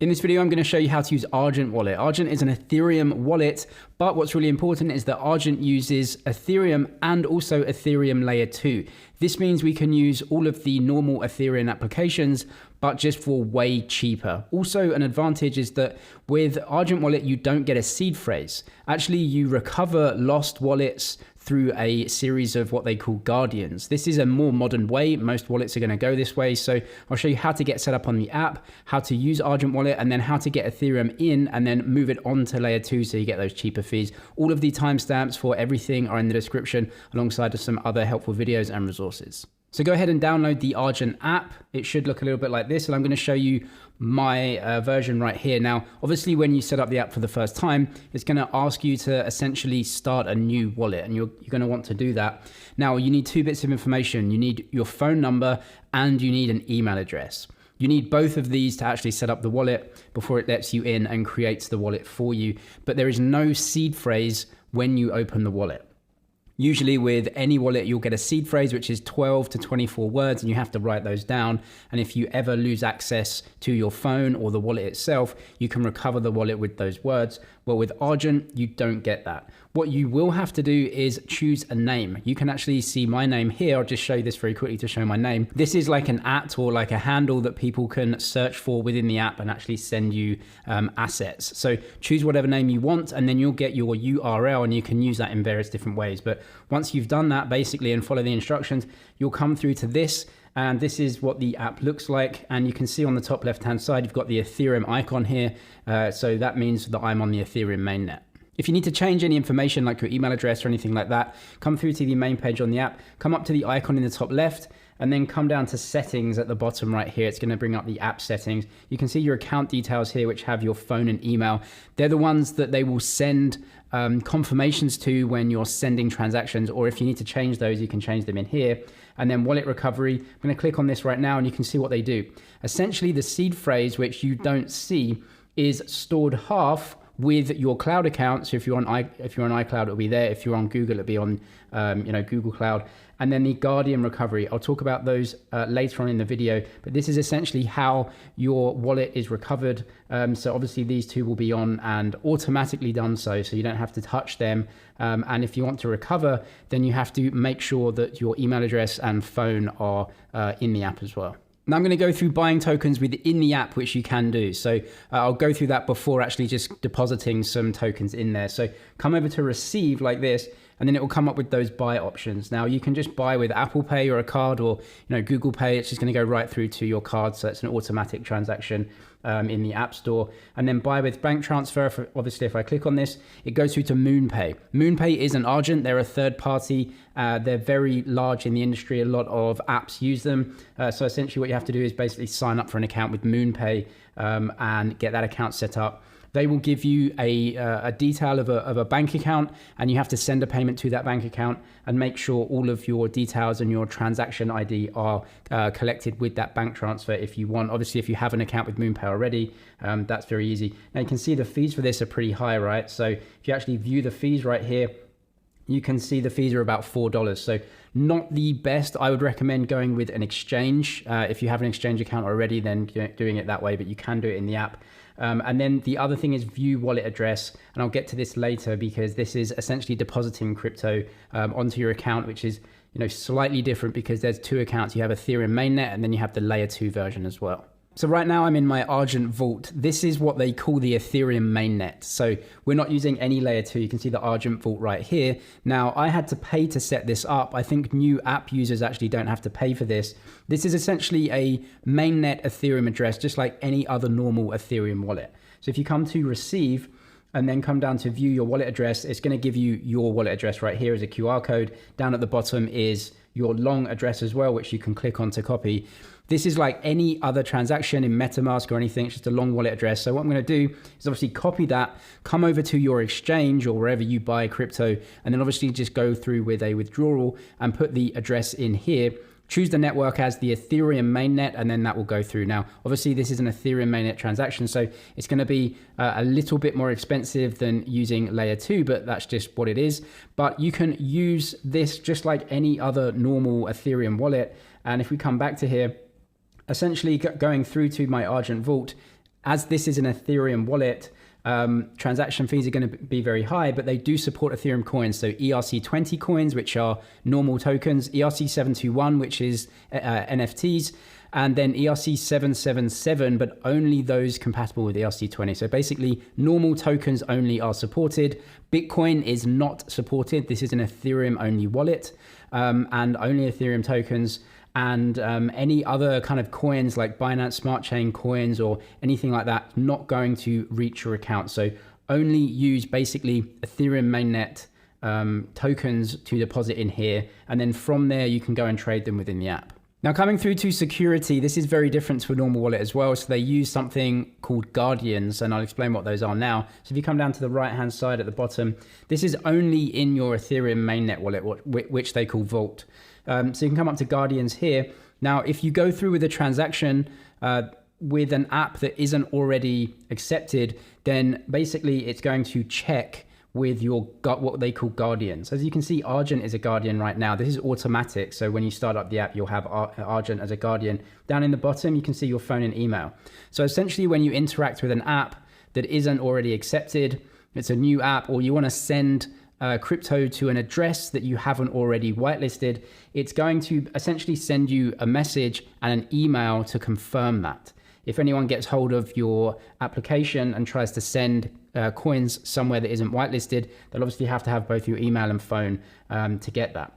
In this video, I'm going to show you how to use Argent Wallet. Argent is an Ethereum wallet, but what's really important is that Argent uses Ethereum and also Ethereum Layer 2. This means we can use all of the normal Ethereum applications, but just for way cheaper. Also, an advantage is that with Argent Wallet, you don't get a seed phrase. Actually, you recover lost wallets through a series of what they call guardians. This is a more modern way. Most wallets are going to go this way. So I'll show you how to get set up on the app, how to use Argent Wallet, and then how to get Ethereum in and then move it on to Layer 2 so you get those cheaper fees. All of the timestamps for everything are in the description alongside some other helpful videos and resources. So go ahead and download the Argent app. It should look a little bit like this, and I'm going to show you my version right here. Now, obviously, when you set up the app for the first time, it's going to ask you to essentially start a new wallet, and you're going to want to do that. Now, you need two bits of information. You need your phone number and you need an email address. You need both of these to actually set up the wallet before it lets you in and creates the wallet for you. But there is no seed phrase when you open the wallet. Usually with any wallet, you'll get a seed phrase, which is 12 to 24 words, and you have to write those down. And if you ever lose access to your phone or the wallet itself, you can recover the wallet with those words. Well, with Argent, you don't get that. What you will have to do is choose a name. You can actually see my name here. I'll just show you this very quickly to show my name. This is like an @ or like a handle that people can search for within the app and actually send you assets. So choose whatever name you want, and then you'll get your URL, and you can use that in various different ways. But once you've done that basically and follow the instructions, you'll come through to this. And this is what the app looks like. And you can see on the top left-hand side, you've got the Ethereum icon here. So that means that I'm on the Ethereum mainnet. If you need to change any information like your email address or anything like that, come through to the main page on the app, come up to the icon in the top left, and then come down to settings at the bottom right here. It's going to bring up the app settings. You can see your account details here, which have your phone and email. They're the ones that they will send confirmations to when you're sending transactions, or if you need to change those, you can change them in here. And then wallet recovery, I'm going to click on this right now and you can see what they do. Essentially, the seed phrase, which you don't see, is stored half with your cloud account. So if you're on iCloud, it'll be there. If you're on Google, it'll be on Google Cloud. And then the Guardian recovery, I'll talk about those later on in the video, but this is essentially how your wallet is recovered. So obviously these two will be on and automatically done so you don't have to touch them. And if you want to recover, then you have to make sure that your email address and phone are in the app as well. Now I'm going to go through buying tokens within the app, which you can do. So I'll go through that before actually just depositing some tokens in there. So come over to receive like this, and then it will come up with those buy options. Now you can just buy with Apple Pay or a card, or Google Pay. It's just going to go right through to your card. So it's an automatic transaction in the App Store. And then buy with bank transfer. Obviously, if I click on this, it goes through to MoonPay. MoonPay is an Argent. They're a third party. They're very large in the industry. A lot of apps use them. So essentially what you have to do is basically sign up for an account with MoonPay and get that account set up. They will give you a detail of a bank account, and you have to send a payment to that bank account and make sure all of your details and your transaction ID are collected with that bank transfer if you want. Obviously, if you have an account with MoonPay already, that's very easy. Now you can see the fees for this are pretty high, right? So if you actually view the fees right here, you can see the fees are about $4. So not the best. I would recommend going with an exchange. If you have an exchange account already, then doing it that way, but you can do it in the app. And then the other thing is view wallet address. And I'll get to this later because this is essentially depositing crypto onto your account, which is slightly different because there's two accounts. You have Ethereum mainnet and then you have the Layer 2 version as well. So right now I'm in my Argent Vault. This is what they call the Ethereum mainnet. So we're not using any Layer 2. You can see the Argent Vault right here. Now I had to pay to set this up. I think new app users actually don't have to pay for this. This is essentially a mainnet Ethereum address, just like any other normal Ethereum wallet. So if you come to receive and then come down to view your wallet address, it's going to give you your wallet address right here as a QR code. Down at the bottom is your long address as well, which you can click on to copy. This is like any other transaction in MetaMask or anything. It's just a long wallet address. So what I'm going to do is obviously copy that, come over to your exchange or wherever you buy crypto, and then obviously just go through with a withdrawal and put the address in here. Choose the network as the Ethereum mainnet, and then that will go through. Now, obviously this is an Ethereum mainnet transaction, so it's going to be a little bit more expensive than using Layer 2, but that's just what it is. But you can use this just like any other normal Ethereum wallet. And if we come back to here, essentially going through to my Argent Vault, As this is an Ethereum wallet, transaction fees are going to be very high, but they do support Ethereum coins. So ERC20 coins, which are normal tokens, ERC721, which is NFTs, and then ERC777, but only those compatible with ERC20. So basically, normal tokens only are supported. Bitcoin is not supported. This is an Ethereum only wallet, and only Ethereum tokens. And any other kind of coins like Binance Smart Chain coins or anything like that, not going to reach your account. So only use basically Ethereum mainnet tokens to deposit in here. And then from there, you can go and trade them within the app. Now coming through to security, this is very different to a normal wallet as well. So they use something called Guardians, and I'll explain what those are now. So if you come down to the right-hand side at the bottom, this is only in your Ethereum mainnet wallet, which they call Vault. So you can come up to Guardians here. Now, if you go through with a transaction with an app that isn't already accepted, then basically it's going to check with your what they call Guardians. As you can see, Argent is a Guardian right now. This is automatic. So when you start up the app, you'll have Argent as a Guardian. Down in the bottom, you can see your phone and email. So essentially when you interact with an app that isn't already accepted, it's a new app, or you want to send crypto to an address that you haven't already whitelisted, it's going to essentially send you a message and an email to confirm that. If anyone gets hold of your application and tries to send coins somewhere that isn't whitelisted, they'll obviously have to have both your email and phone to get that.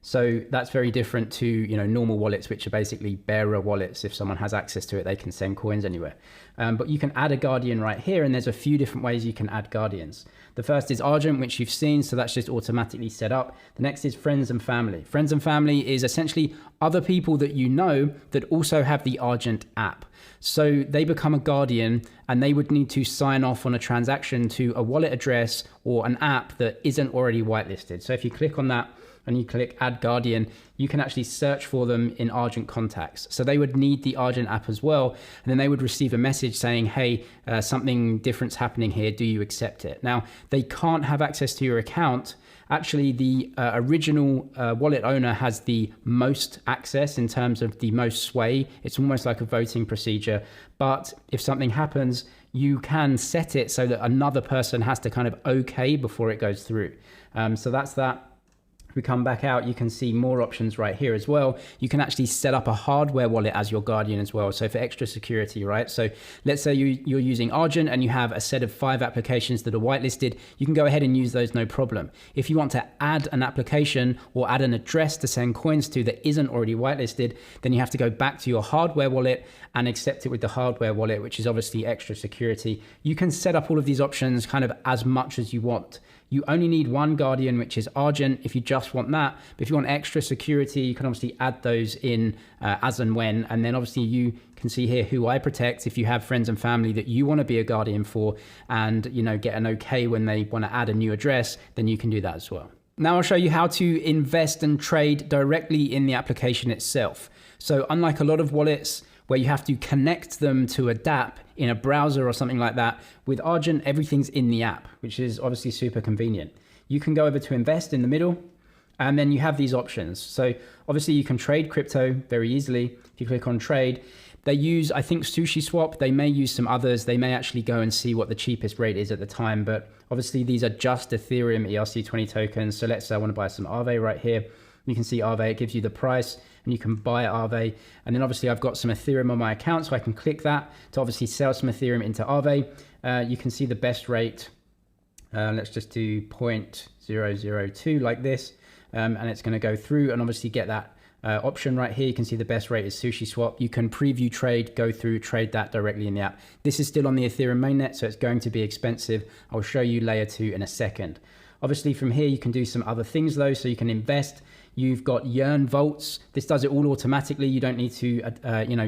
So that's very different to normal wallets, which are basically bearer wallets. If someone has access to it, they can send coins anywhere. But you can add a Guardian right here, and there's a few different ways you can add Guardians. The first is Argent, which you've seen, so that's just automatically set up. The next is friends and family. Friends and family is essentially other people that you know that also have the Argent app. So they become a Guardian, and they would need to sign off on a transaction to a wallet address or an app that isn't already whitelisted. So if you click on that, and you click add Guardian, you can actually search for them in Argent contacts. So they would need the Argent app as well. And then they would receive a message saying, hey, something different's happening here. Do you accept it? Now, they can't have access to your account. Actually, the original wallet owner has the most access in terms of the most sway. It's almost like a voting procedure. But if something happens, you can set it so that another person has to kind of okay before it goes through. So that's that. We come back out, you can see more options right here as well. You can actually set up a hardware wallet as your Guardian as well. So for extra security, right? So let's say you're using Argent and you have a set of 5 applications that are whitelisted. You can go ahead and use those, no problem. If you want to add an application or add an address to send coins to that isn't already whitelisted, then you have to go back to your hardware wallet and accept it with the hardware wallet, which is obviously extra security. You can set up all of these options kind of as much as you want. You only need one Guardian, which is Argent, if you just want that. But if you want extra security, you can obviously add those in as and when. And then obviously you can see here who I protect. If you have friends and family that you want to be a Guardian for and get an okay when they want to add a new address, then you can do that as well. Now I'll show you how to invest and trade directly in the application itself. So unlike a lot of wallets where you have to connect them to a dApp in a browser or something like that, with Argent, everything's in the app, which is obviously super convenient. You can go over to invest in the middle, and then you have these options. So obviously you can trade crypto very easily. If you click on trade, they use, I think, SushiSwap. They may use some others. They may actually go and see what the cheapest rate is at the time, but obviously these are just Ethereum ERC20 tokens. So let's say I want to buy some Aave right here. You can see Aave, it gives you the price and you can buy Aave. And then obviously I've got some Ethereum on my account, so I can click that to obviously sell some Ethereum into Aave. You can see the best rate. Let's just do 0.002 like this. And it's going to go through and obviously get that option right here. You can see the best rate is SushiSwap. You can preview trade, go through, trade that directly in the app. This is still on the Ethereum mainnet, so it's going to be expensive. I'll show you layer 2 in a second. Obviously from here, you can do some other things though. So you can invest. You've got Yearn vaults. This does it all automatically. You don't need to,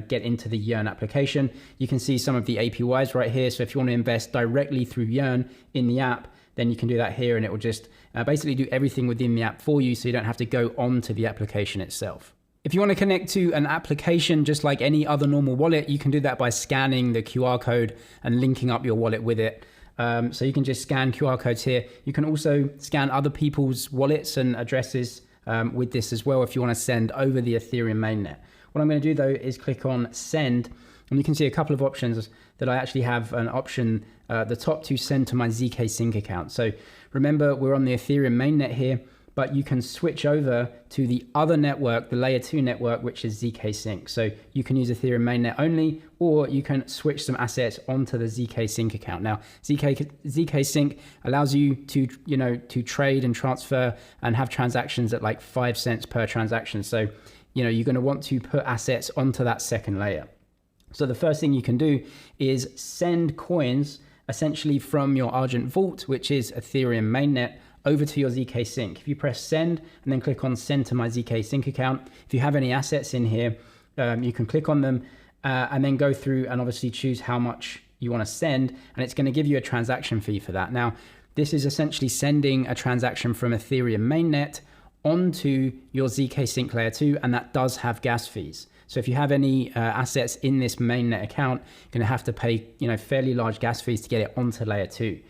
get into the Yearn application. You can see some of the APYs right here. So if you want to invest directly through Yearn in the app, then you can do that here, and it will just basically do everything within the app for you, so you don't have to go on to the application itself. If you want to connect to an application just like any other normal wallet, you can do that by scanning the QR code and linking up your wallet with it. So you can just scan QR codes here. You can also scan other people's wallets and addresses with this as well if you want to send over the Ethereum mainnet. What I'm going to do though is click on send, And you can see a couple of options that I actually have an option, the top to send to my zkSync account. So remember, we're on the Ethereum mainnet here, but you can switch over to the other network, the layer 2 network, which is zkSync. So you can use Ethereum mainnet only, or you can switch some assets onto the zkSync account. Now, zkSync allows you to, to trade and transfer and have transactions at like 5 cents per transaction. So, you're going to want to put assets onto that second layer. So the first thing you can do is send coins essentially from your Argent Vault, which is Ethereum mainnet, over to your zkSync. If you press send and then click on send to my zkSync account, if you have any assets in here, you can click on them and then go through and obviously choose how much you want to send, and it's going to give you a transaction fee for that. Now, this is essentially sending a transaction from Ethereum mainnet onto your zkSync layer 2, and that does have gas fees. So if you have any assets in this mainnet account, you're going to have to pay fairly large gas fees to get it onto layer 2.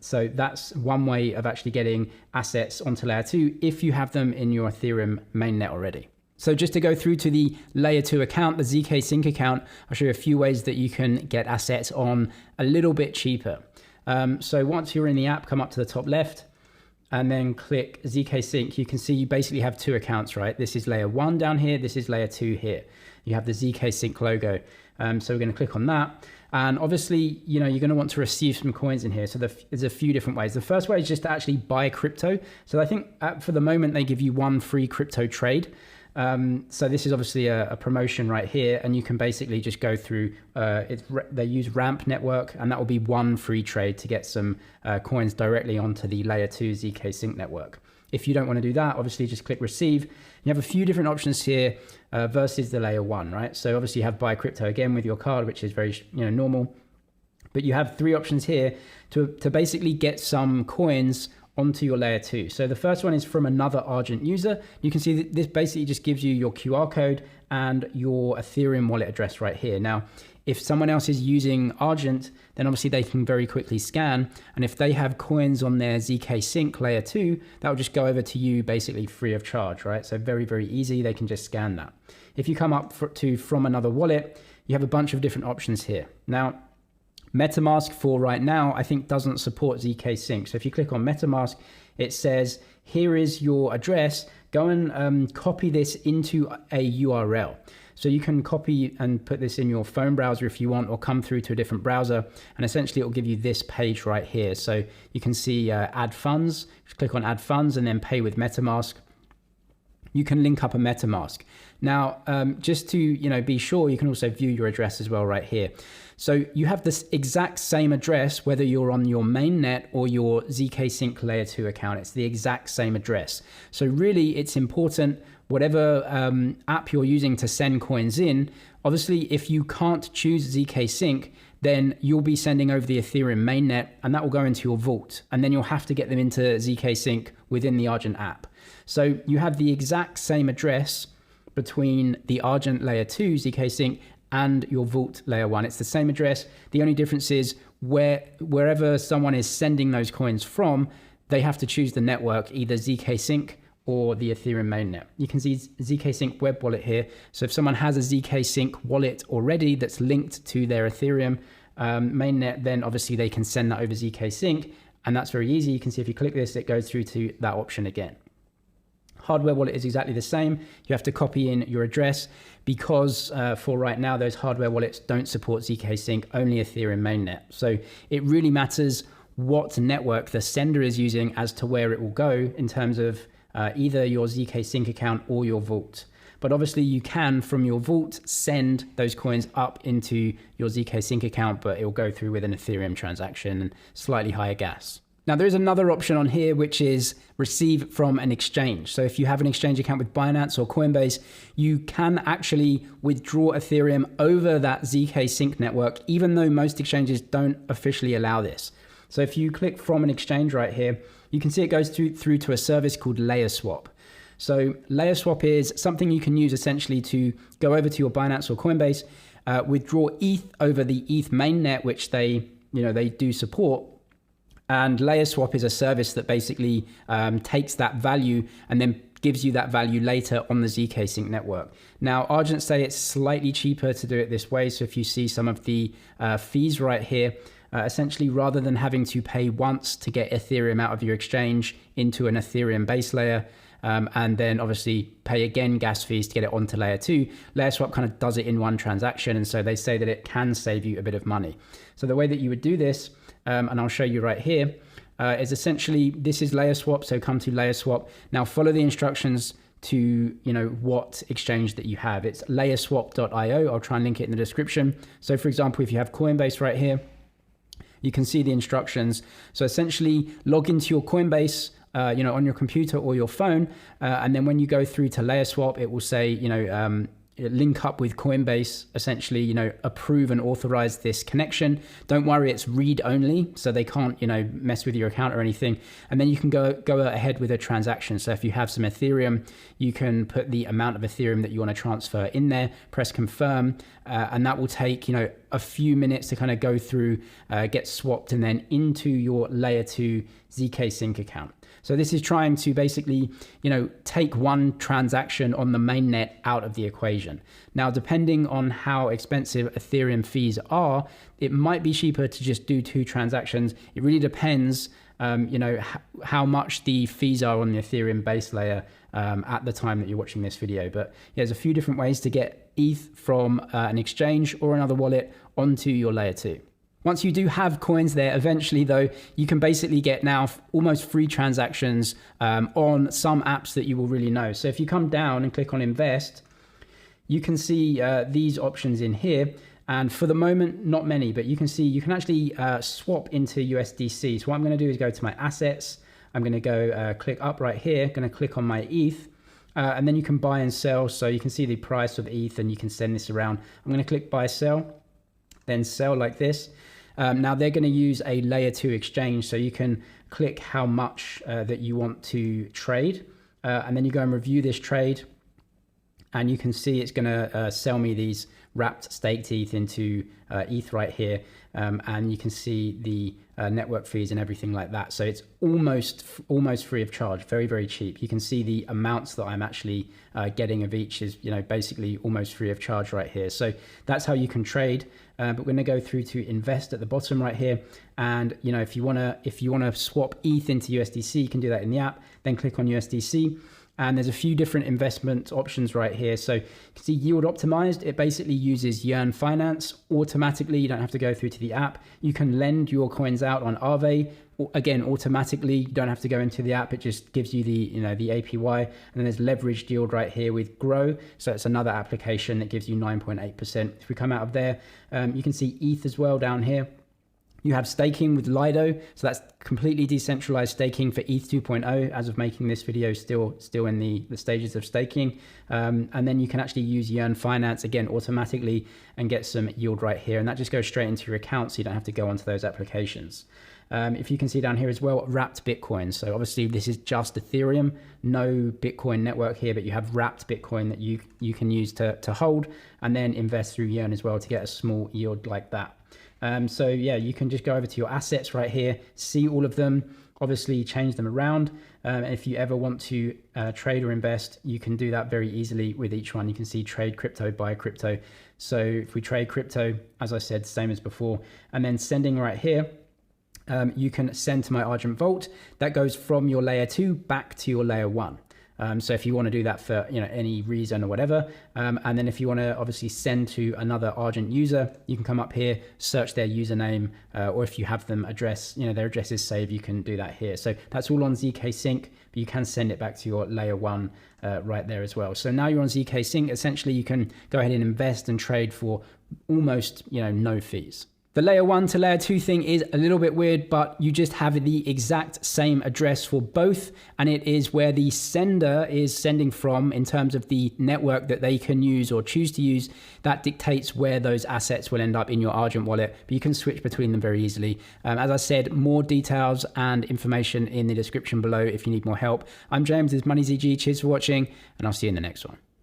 So that's one way of actually getting assets onto layer 2 if you have them in your Ethereum mainnet already. So just to go through to the layer 2 account, the zkSync account, I'll show you a few ways that you can get assets on a little bit cheaper. So once you're in the app, come up to the top left and then click zkSync. You can see you basically have 2 accounts, right? This is layer 1 down here. This is layer 2 here. You have the zkSync logo. So we're going to click on that. And obviously, you're going to want to receive some coins in here. So there's a few different ways. The first way is just to actually buy crypto. So I think for the moment, they give you 1 free crypto trade. So this is obviously a promotion right here. And you can basically just go through, they use Ramp network, and that will be 1 free trade to get some coins directly onto the layer 2 zkSync network. If you don't want to do that, obviously just click receive. You have a few different options here versus the layer 1, right? So obviously you have buy crypto again with your card, which is very normal. But you have 3 options here to basically get some coins onto your layer 2. So the first one is from another Argent user. You can see that this basically just gives you your QR code and your Ethereum wallet address right here. Now, if someone else is using Argent, then obviously they can very quickly scan. And if they have coins on their zkSync layer 2, that will just go over to you basically free of charge, right? So very, very easy. They can just scan that. If you come up to from another wallet, you have a bunch of different options here. Now, MetaMask for right now, I think doesn't support zkSync. So if you click on MetaMask, it says, here is your address. Go and copy this into a URL. So you can copy and put this in your phone browser if you want, or come through to a different browser. And essentially it will give you this page right here. So you can see add funds, just click on add funds and then pay with MetaMask. You can link up a MetaMask. Now, just to be sure, you can also view your address as well right here. So you have this exact same address, whether you're on your mainnet or your zkSync layer 2 account. It's the exact same address. So really, it's important, whatever app you're using to send coins in, obviously, if you can't choose zkSync, then you'll be sending over the Ethereum mainnet, and that will go into your vault. And then you'll have to get them into zkSync within the Argent app. So you have the exact same address between the Argent layer 2 zkSync and your vault layer 1. It's the same address. The only difference is wherever someone is sending those coins from, they have to choose the network, either zkSync or the Ethereum mainnet. You can see zkSync web wallet here. So if someone has a zkSync wallet already that's linked to their Ethereum mainnet, then obviously they can send that over zkSync, and that's very easy. You can see if you click this, it goes through to that option again. Hardware wallet is exactly the same. You have to copy in your address because for right now, those hardware wallets don't support zkSync, only Ethereum mainnet. So it really matters what network the sender is using as to where it will go in terms of either your zkSync account or your vault. But obviously you can, from your vault, send those coins up into your zkSync account, but it will go through with an Ethereum transaction and slightly higher gas. Now, there is another option on here, which is receive from an exchange. So if you have an exchange account with Binance or Coinbase, you can actually withdraw Ethereum over that zkSync network, even though most exchanges don't officially allow this. So if you click from an exchange right here, you can see it goes through to a service called LayerSwap. So LayerSwap is something you can use essentially to go over to your Binance or Coinbase, withdraw ETH over the ETH mainnet, which they do support. And LayerSwap is a service that basically takes that value and then gives you that value later on the zkSync network. Now, Argent say it's slightly cheaper to do it this way. So if you see some of the fees right here, essentially, rather than having to pay once to get Ethereum out of your exchange into an Ethereum base layer, and then obviously pay again gas fees to get it onto layer 2, LayerSwap kind of does it in one transaction. And so they say that it can save you a bit of money. So the way that you would do this, and I'll show you right here, is essentially, this is LayerSwap. So come to LayerSwap. Now follow the instructions to what exchange that you have. It's layerswap.io. I'll try and link it in the description. So for example, if you have Coinbase right here, you can see the instructions. So essentially log into your Coinbase, on your computer or your phone. And then when you go through to LayerSwap, it will say, link up with Coinbase, essentially, approve and authorize this connection. Don't worry, it's read only, so they can't, mess with your account or anything. And then you can go ahead with a transaction. So if you have some Ethereum, you can put the amount of Ethereum that you want to transfer in there, press confirm, and that will take, a few minutes to kind of go through, get swapped, and then into your layer 2 zkSync account. So this is trying to basically, take one transaction on the mainnet out of the equation. Now, depending on how expensive Ethereum fees are, it might be cheaper to just do 2 transactions. It really depends, how much the fees are on the Ethereum base layer at the time that you're watching this video. But there's a few different ways to get ETH from an exchange or another wallet onto your layer 2. Once you do have coins there, eventually though, you can basically get now almost free transactions on some apps that you will really know. So if you come down and click on invest, you can see these options in here. And for the moment, not many, but you can see you can actually swap into USDC. So what I'm going to do is go to my assets. I'm going to go click up right here, going to click on my ETH. And then you can buy and sell. So you can see the price of ETH and you can send this around. I'm going to click buy, sell, then sell like this. Now they're going to use a layer 2 exchange, so you can click how much that you want to trade, and then you go and review this trade, and you can see it's going to sell me these wrapped staked ETH into ETH right here, and you can see the network fees and everything like that. So it's almost free of charge, very, very cheap. You can see the amounts that I'm actually getting of each is basically almost free of charge right here. So that's how you can trade. But we're going to go through to invest at the bottom right here, and if you want to swap ETH into USDC, you can do that in the app. Then click on USDC. And there's a few different investment options right here. So you can see yield optimized. It basically uses Yearn Finance automatically. You don't have to go through to the app. You can lend your coins out on Aave. Again, automatically. You don't have to go into the app. It just gives you the the APY. And then there's leveraged yield right here with Grow. So it's another application that gives you 9.8%. If we come out of there, you can see ETH as well down here. You have staking with Lido, so that's completely decentralized staking for ETH 2.0. As of making this video, still in the stages of staking. And then you can actually use Yearn Finance, again, automatically, and get some yield right here. And that just goes straight into your account, so you don't have to go onto those applications. If you can see down here as well, wrapped Bitcoin. So obviously this is just Ethereum, no Bitcoin network here, but you have wrapped Bitcoin that you can use to hold, and then invest through Yearn as well to get a small yield like that. So yeah, you can just go over to your assets right here, see all of them, obviously change them around. If you ever want to trade or invest, you can do that very easily with each one. You can see trade crypto, buy crypto. So if we trade crypto, as I said, same as before, and then sending right here, you can send to my Argent Vault. That goes from your layer 2 back to your layer 1. So if you want to do that for any reason or whatever, and then if you want to obviously send to another Argent user, you can come up here, search their username, or if you have them their address is saved, you can do that here. So that's all on zkSync, but you can send it back to your layer 1 right there as well. So now you're on zkSync. Essentially, you can go ahead and invest and trade for almost no fees. The layer 1 to layer 2 thing is a little bit weird, but you just have the exact same address for both, and it is where the sender is sending from in terms of the network that they can use or choose to use. That dictates where those assets will end up in your Argent wallet, but you can switch between them very easily. As I said, more details and information in the description below if you need more help. I'm James, this is MoneyZG. Cheers for watching, and I'll see you in the next one.